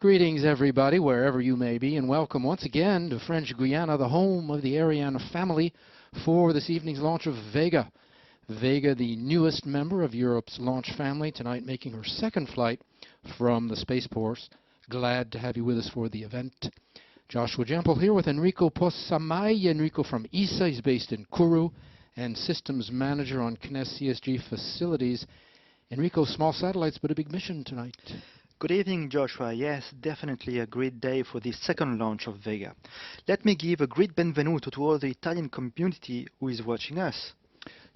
Greetings, everybody, wherever you may be, and welcome once again to French Guiana, the home of the Ariane family, for this evening's launch of Vega. Vega, the newest member of Europe's launch family, tonight making her second flight from the spaceport. Glad to have you with us for the event. Joshua Jempel here with Enrico Possamay. Enrico from ESA, he's based in Kourou, and systems manager on CNES CSG facilities. Enrico, small satellites, but a big mission tonight. Good evening, Joshua. Yes, definitely a great day for the second launch of Vega. Let me give a great benvenuto to all the Italian community who is watching us.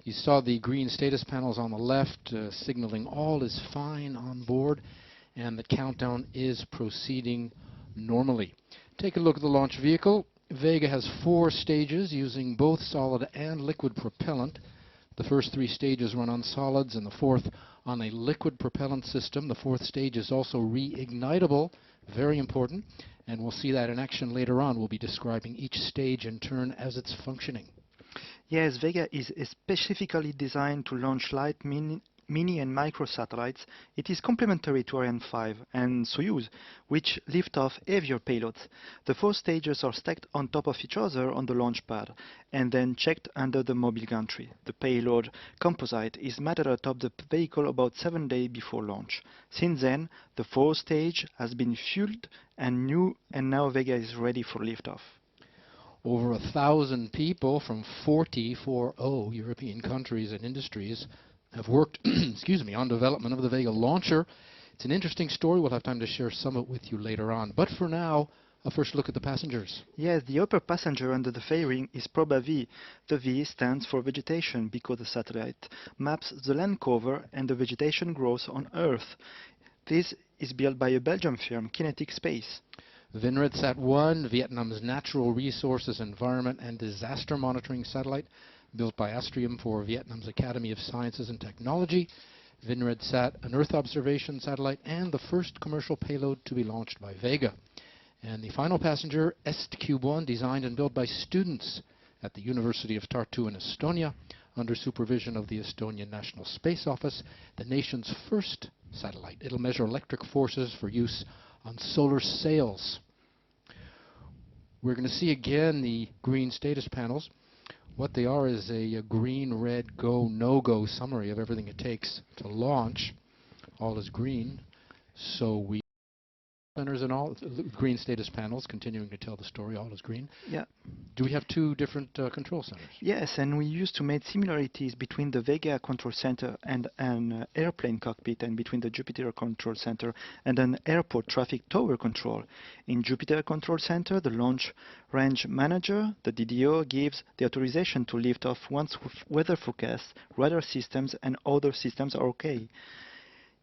You saw the green status panels on the left signaling all is fine on board, and the countdown is proceeding normally. Take a look at the launch vehicle. Vega has 4 stages using both solid and liquid propellant. The first 3 stages run on solids and the fourth on a liquid propellant system. The 4th stage is also reignitable, very important, and we'll see that in action later on. We'll be describing each stage in turn as it's functioning. Yes, Vega is specifically designed to launch light, mini and micro satellites. It is complementary to Ariane 5 and Soyuz, which lift off heavier payloads. The 4 stages are stacked on top of each other on the launch pad and then checked under the mobile gantry. The payload composite is mounted atop the vehicle about 7 days before launch. Since then, the 4th stage has been fueled and now Vega is ready for liftoff. Over 1,000 people from 40 European countries and industries have worked on development of the Vega launcher. It's an interesting story. We'll have time to share some of it with you later on. But for now, a first look at the passengers. Yes, the upper passenger under the fairing is Proba V. The V stands for vegetation because the satellite maps the land cover and the vegetation growth on Earth. This is built by a Belgian firm, Kinetic Space. VinRedSat-1, Vietnam's natural resources, environment, and disaster monitoring satellite, built by Astrium for Vietnam's Academy of Sciences and Technology. VinRedSat, an Earth observation satellite, and the first commercial payload to be launched by Vega. And the final passenger, EstCube-1, designed and built by students at the University of Tartu in Estonia, under supervision of the Estonian National Space Office, the nation's first satellite. It'll measure electric forces for use on solar sails. We're going to see again the green status panels. What they are is a green, red, go, no-go summary of everything it takes to launch. All is green, so we centers and all green status panels continuing to tell the story. All is green. Yeah. Do we have 2 different control centers? Yes, and we used to make similarities between the Vega control center and an airplane cockpit, and between the Jupiter control center and an airport traffic tower control. In Jupiter control center, the launch range manager, the DDO, gives the authorization to lift off once weather forecasts, radar systems, and other systems are okay.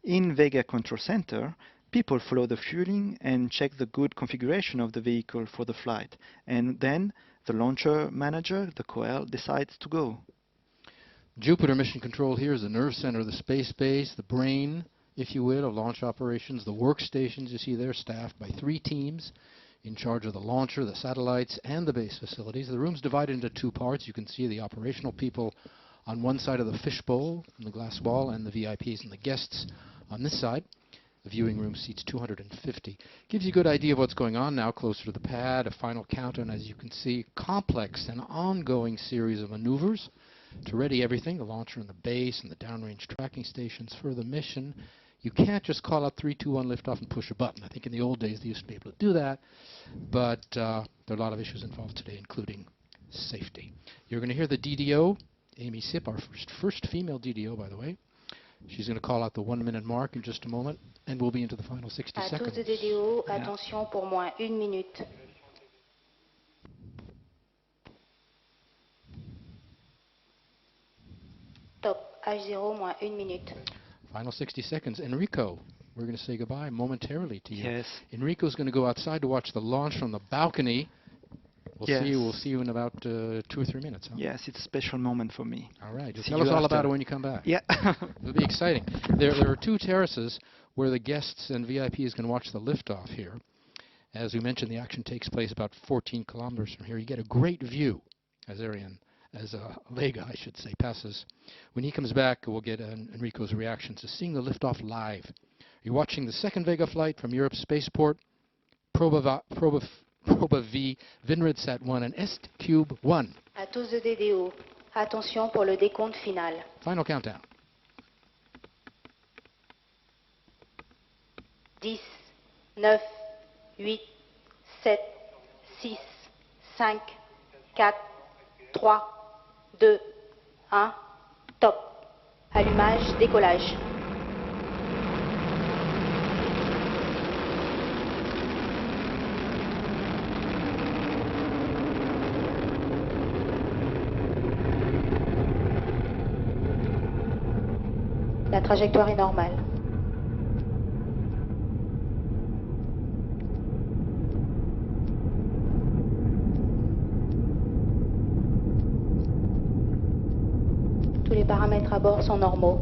In Vega control center, people follow the fueling and check the good configuration of the vehicle for the flight, and then the launcher manager, the COEL, decides to go. Jupiter Mission Control here is the nerve center of the space base, the brain, if you will, of launch operations. The workstations you see there staffed by 3 teams in charge of the launcher, the satellites, and the base facilities. The room's divided into 2 parts. You can see the operational people on one side of the fishbowl and the glass wall, and the VIPs and the guests on this side. The viewing room seats 250. Gives you a good idea of what's going on now, closer to the pad, a final countdown, as you can see, complex and ongoing series of maneuvers to ready everything, the launcher and the base and the downrange tracking stations for the mission. You can't just call out 3, 2, 1 liftoff and push a button. I think in the old days they used to be able to do that, but there are a lot of issues involved today, including safety. You're going to hear the DDO, Amy Sipp, our first female DDO, by the way. She's going to call out the 1-minute mark in just a moment, and we'll be into the final 60 À seconds. tous de DDO, attention pour moins 1 minute. Top, H0 moins 1 minute. Final 60 seconds. Enrico, we're going to say goodbye momentarily to you. Yes. Enrico's going to go outside to watch the launch from the balcony. We'll see you in about 2 or 3 minutes. Huh? Yes, it's a special moment for me. All right. Just tell us all about it when you come back. Yeah. It'll be exciting. There are 2 terraces where the guests and VIPs can watch the liftoff here. As we mentioned, the action takes place about 14 kilometers from here. You get a great view as Vega, I should say, passes. When he comes back, we'll get Enrico's reactions to seeing the liftoff live. You're watching the second Vega flight from Europe's spaceport. Proba V, Vinridsat 1, and S-Cube 1. À tous de DDO. Attention pour le décompte final. Final countdown. 10, 9, 8, 7, 6, 5, 4, 3, 2, 1. Top. Allumage, décollage. La trajectoire est normale. Tous les paramètres à bord sont normaux.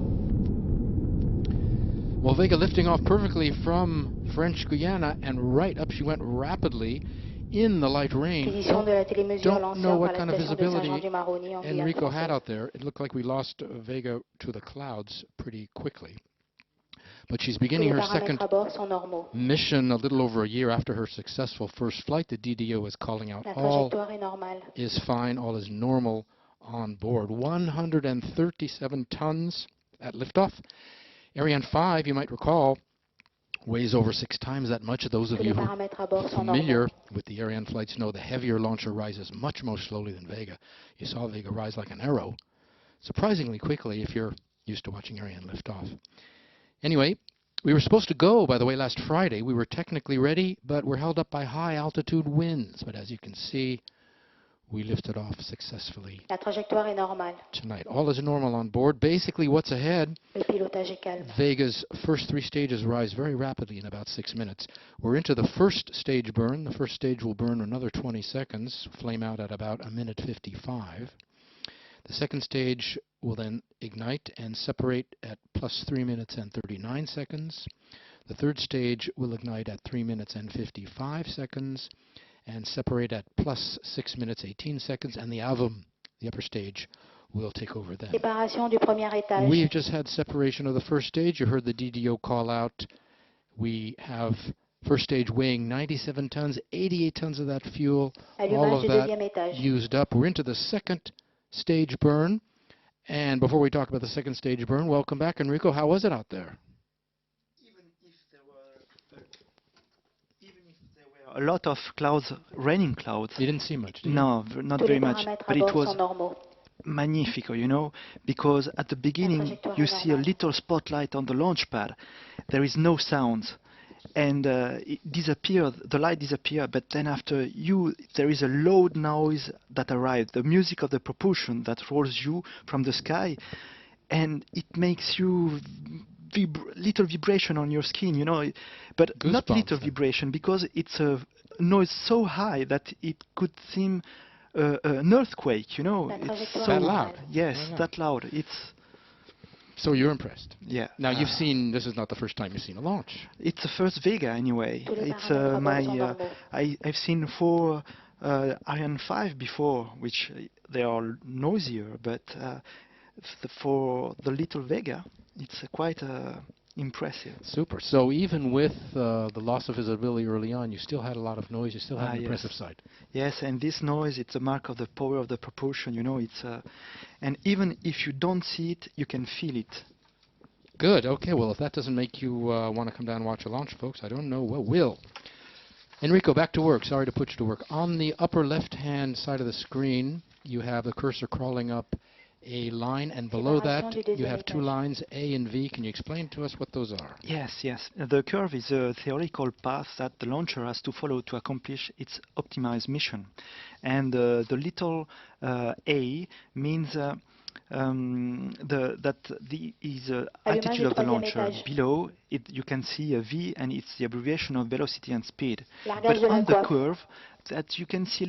Well, Vega lifting off perfectly from French Guiana, and right up she went rapidly in the light rain. Acquisition de la télémesure Don't know lanceur what par kind la of station de visibility Saint-Jean-du-Maroni en Guyane Enrico had française. out there. It looked like we lost Vega to the clouds pretty quickly. But she's Tous beginning les her second paramètres à bord sont normaux. mission a little over a year after her successful first flight. The DDO is calling out La all trajectoire est normale. is fine, all is normal on board. 137 tons at liftoff. Ariane 5, you might recall, weighs over 6 times that much. Those of Tous you les who paramètres à bord are sont familiar normaux. with the Ariane flights know the heavier launcher rises much more slowly than Vega. You saw Vega rise like an arrow, surprisingly quickly if you're used to watching Ariane lift off. Anyway, we were supposed to go, by the way, last Friday. We were technically ready, but we're held up by high altitude winds. But as you can see, we lifted off successfully La trajectoire est normale. tonight. All is normal on board. Basically, what's ahead, Le pilotage est calme. Vega's first 3 stages rise very rapidly in about 6 minutes. We're into the first stage burn. The first stage will burn another 20 seconds, flame out at about 1:55. The second stage will then ignite and separate at plus 3 minutes and 39 seconds. The third stage will ignite at 3 minutes and 55 seconds and separate at plus 6 minutes 18 seconds. And the AVM, the upper stage, will take over then. Séparation du premier étage. We've just had separation of the first stage. You heard the DDO call out. We have first stage weighing 97 tons, 88 tons of that fuel, all Allumage of du that deuxième étage. used up. We're into the second stage burn. And before we talk about the second stage burn, welcome back, Enrico. How was it out there? Even if there were a lot of clouds, raining clouds, You didn't see much, did you? no, not Tous very les much, paramètres à but it bord was sont normaux. magnifico, you know, because at the beginning trajectoire you est see a normale. little spotlight on the launch pad. There is no sound, and it disappeared. The light disappeared, but then after there is a loud noise that arrives. The music of the propulsion that rolls you from the sky, and it makes you little vibration on your skin, you know, but not Goosebumps little then. vibration because it's a noise so high that it could seem an earthquake, you know. La It's trajectoire so That est loud? normale. Yes, Why not? that loud. It's So you're impressed. yeah. Now you've seen, this is not the first time you've seen a launch. It's the first Vega anyway. Tous les It's paramètres à bord my sont normaux. I've seen 4 Ariane 5 before, which they are noisier, but for the little Vega, it's quite impressive. Super. So even with the loss of visibility early on, you still had a lot of noise. You still had an Yes. impressive sight. Yes, and this noise, it's a mark of the power of the propulsion. You know, it's and even if you don't see it, you can feel it. Good. Okay. Well, if that doesn't make you want to come down and watch a launch, folks, I don't know what will. Enrico, back to work. Sorry to put you to work. On the upper left-hand side of the screen, you have the cursor crawling up a line, and below that, Séparation du you deuxième have 2 étage. lines, A and V. Can you explain to us what those are? Yes, yes. The curve is a theoretical path that the launcher has to follow to accomplish its optimized mission. And the little A means Allumage altitude du of the troisième launcher. étage. Below it, you can see a V, and it's the abbreviation of velocity and speed. Largage But de la on the coiffe. curve, that you can see a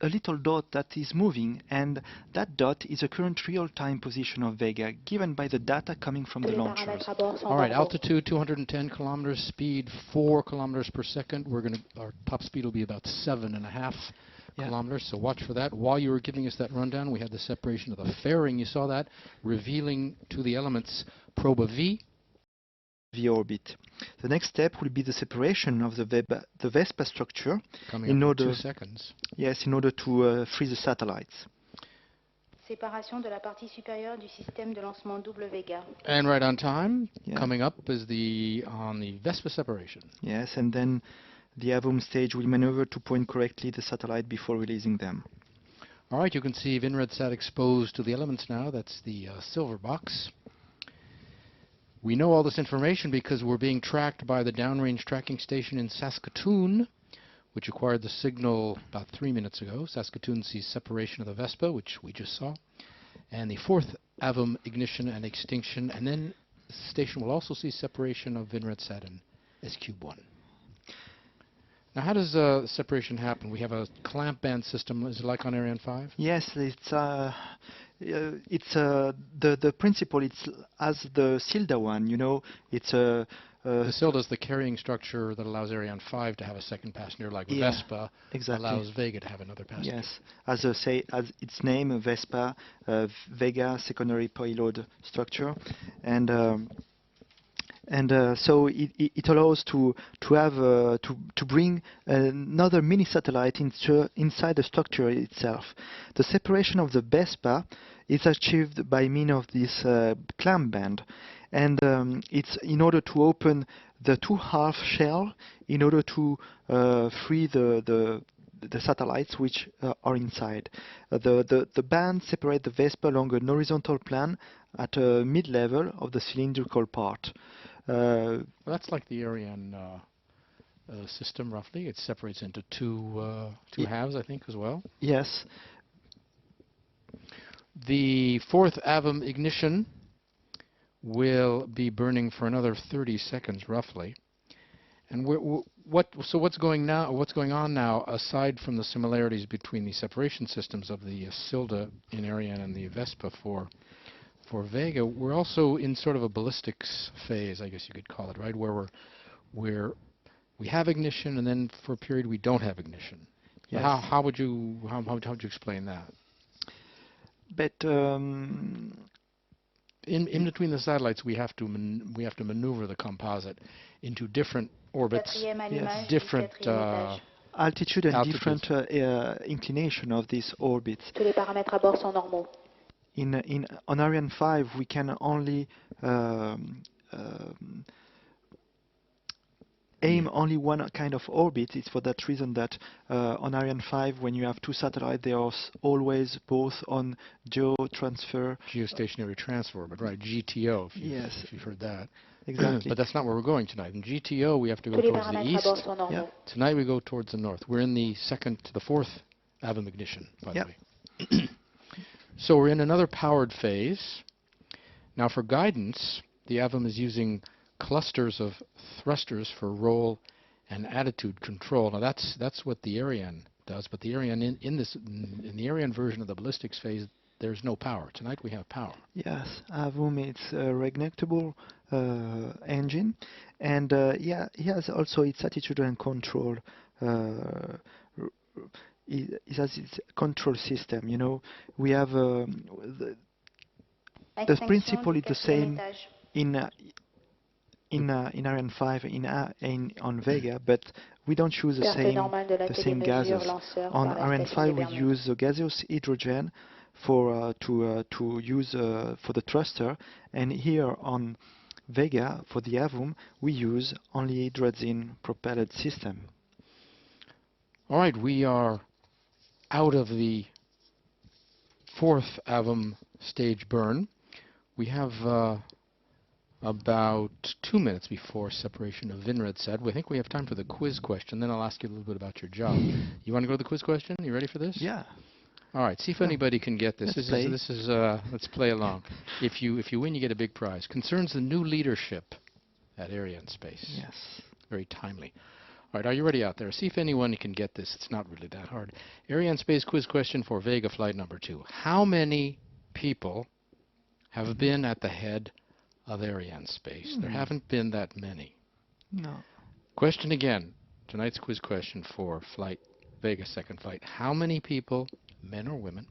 little dot that is moving, and that dot is a current real-time position of Vega, given by the data coming from Tous the les launchers. paramètres à bord sont All right, normaux. altitude 210 kilometers, speed 4 kilometers per second. Our top speed will be about 7.5 Yeah. kilometers, so watch for that. While you were giving us that rundown, we had the separation of the fairing. You saw that, revealing to the elements Proba V. V orbit. The next step will be the separation of the VESPA structure Coming in up in order, 2 seconds. yes, in order to free the satellites. Séparation de la partie supérieure du système de lancement double Vega. And right on time, Yeah. coming up is the VESPA separation. Yes, and then the AVUM stage will maneuver to point correctly the satellite before releasing them. All right, you can see VinRedSat exposed to the elements now. That's the silver box. We know all this information because we're being tracked by the downrange tracking station in Saskatoon, which acquired the signal about 3 minutes ago. Saskatoon sees separation of the VESPA, which we just saw, and the fourth AVUM ignition and extinction, and then the station will also see separation of VinRedSat and S-Cube-1. Now, how does separation happen? We have a clamp band system. Is it like on Ariane 5? Yes, the principle. It's as the SILDA one. You know, it's a. The SILDA is the carrying structure that allows Ariane 5 to have a second passenger, like Yeah, VESPA exactly. allows Vega to have another passenger. Yes, as its name, VESPA, Vega secondary payload structure, and so it allows to bring another mini satellite inside the structure itself. The separation of the VESPA is achieved by means of this clamp band, and it's in order to open the two half shell in order to free the satellites which are inside. The band separates the VESPA along an horizontal plane at a mid-level of the cylindrical part. Well, that's like the Ariane system, roughly. It separates into two halves, I think, as well. Yes. The fourth AVUM ignition will be burning for another 30 seconds, roughly. And what's going on now, aside from the similarities between the separation systems of the SILDA in Ariane and the VESPA for Vega, we're also in sort of a ballistics phase, I guess you could call it, right? Where we have ignition, and then for a period we don't have ignition. Yes. How would you explain that? But in between the satellites, we have to maneuver the composite into different orbits, Quatrième allumage du different quatrième étage. altitude and altitudes. different inclination of these orbits. Tous les paramètres à bord sont normaux. On Ariane 5, we can only aim only one kind of orbit. It's for that reason that on Ariane 5, when you have two satellites, they are always both on geostationary transfer orbit, right? GTO, if you've heard that. Exactly. But that's not where we're going tonight. In GTO, we have to go Tous les towards the paramètres à bord east. sont normaux. Yeah. Tonight we go towards the north. We're in the second to the fourth AVUM ignition, by the way. So we're in another powered phase. Now for guidance, the AVUM is using clusters of thrusters for roll and attitude control. Now that's what the Ariane does, but the Ariane in the Ariane version of the ballistics phase, there's no power. Tonight we have power. Yes, AVUM, it's a regnectable engine, and he has also its attitude and control. It has its control system. You know, we have the Extinction principle du is the quatrième same étage. in Ariane 5 on Vega, but we don't use the Perte normale de la same télémesure gases. lanceur On par la Ariane station 5 we d'Hibernian. use the gaseous hydrogen for to use for the thruster, and here on Vega for the AVUM we use only hydrazine propelled system. All right, we are out of the fourth AVUM stage burn. We have about 2 minutes before separation of VinRedSat. We think we have time for the quiz question. Then I'll ask you a little bit about your job. You want to go to the quiz question? You ready for this? Yeah. All right. See if anybody can get this. Let's Let's play along. If you win, you get a big prize. Concerns the new leadership at Arianespace. Yes. Very timely. All right. Are you ready out there? See if anyone can get this. It's not really that hard. Arianespace quiz question for Vega flight number 2. How many people have been at the head of Arianespace? There haven't been that many. No. Question again. Tonight's quiz question for flight Vega second flight. How many people, men or women,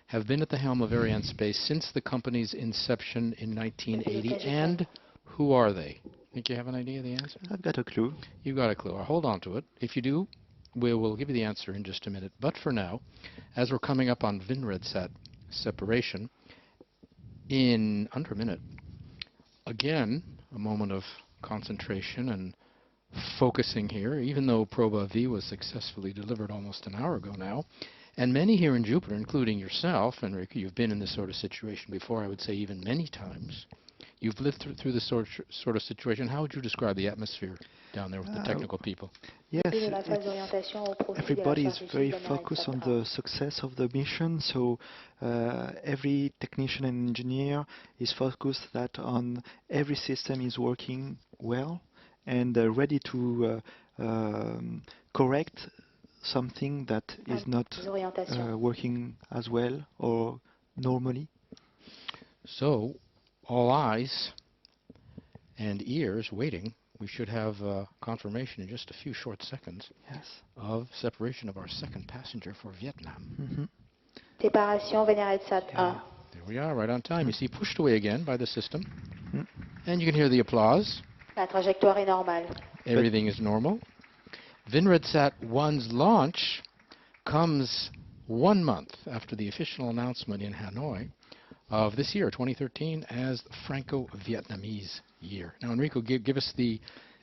have been at the helm of Arianespace since the company's inception in 1980, and who are they? Think you have an idea of the answer? I've got a clue. You got a clue. Hold on to it. If you do, we will give you the answer in just a minute. But for now, as we're coming up on VinRedSat separation, in under a minute, again, a moment of concentration and focusing here, even though Proba V was successfully delivered almost an hour ago now. And many here in Jupiter, including yourself, Enrique, you've been in this sort of situation before, I would say even many times. You've lived through this sort of situation. How would you describe the atmosphere down there with the technical people? Yes, De la phase d'orientation au profit de la everybody is charge very du focused on GMR the success of the mission, so every technician and engineer is focused that on every system is working well and ready to correct something that is not des orientations. working as well or normally. So, all eyes and ears waiting. We should have confirmation in just a few short seconds Yes. of separation of our second passenger for Vietnam. Mhm. Séparation VNRETSAT 1. There we are, right on time. You see, pushed away again by the system. Mm. And you can hear the applause. La trajectoire est normale. Everything is normal. VinRedSat 1's launch comes 1 month after the official announcement in Hanoi of this year, 2013, as Franco-Vietnamese year. Now, Enrico, give us the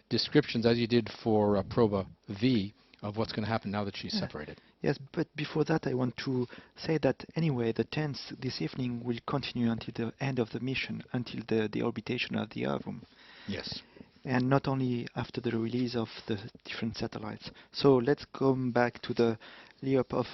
descriptions, as you did for Proba V, of what's going to happen now that she's separated. Yes, but before that, I want to say that anyway, the TENS this evening will continue until the end of the mission, until the orbitation of the Avrum, Yes. and not only after the release of the different satellites. So let's come back to the LEOP of